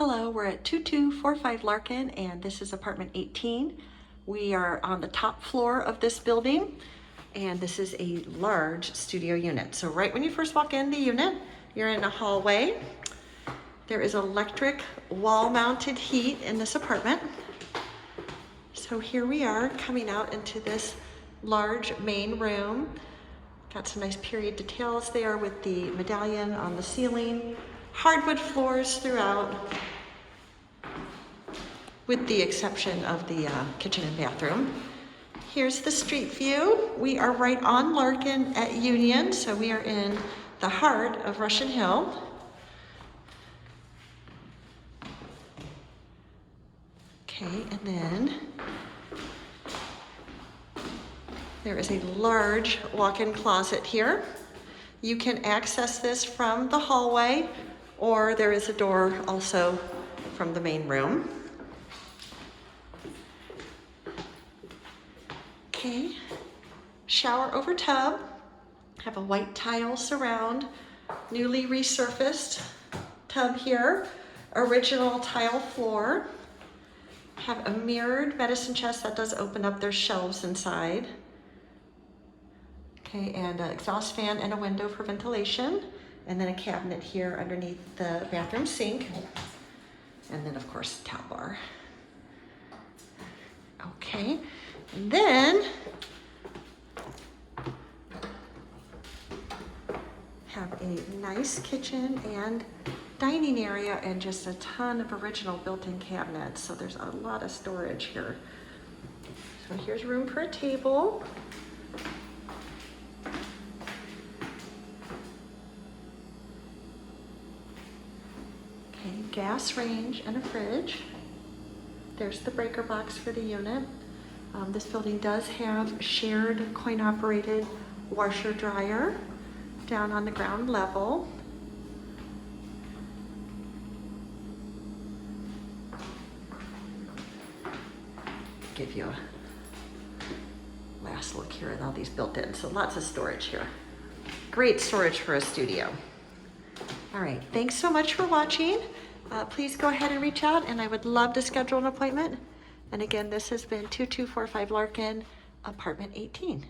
Hello, we're at 2245 Larkin and this is apartment 18. We are on the top floor of this building and this is a large studio unit. So right when you first walk in the unit, you're in a hallway. There is electric wall-mounted heat in this apartment. So here we are coming out into this large main room. Got some nice period details there with the medallion on the ceiling. Hardwood floors throughout, with the exception of the kitchen and bathroom. Here's the street view. We are right on Larkin at Union, so we are in the heart of Russian Hill. Okay, and then there is a large walk-in closet here. You can access this from the hallway, or there is a door also from the main room. Okay, shower over tub. Have a white tile surround, newly resurfaced tub here, original tile floor. Have a mirrored medicine chest that does open up. There's shelves inside. Okay, and an exhaust fan and a window for ventilation. And then a cabinet here underneath the bathroom sink. And then of course, towel bar. Okay, and then have a nice kitchen and dining area and just a ton of original built-in cabinets. So there's a lot of storage here. So here's room for a table. Okay, gas range and a fridge. There's the breaker box for the unit. This building does have shared coin-operated washer dryer down on the ground level. Give you a last look here at all these built in. So lots of storage here. Great storage for a studio. All right, thanks so much for watching. Please go ahead and reach out and I would love to schedule an appointment. And again, this has been 2245 Larkin, apartment 18.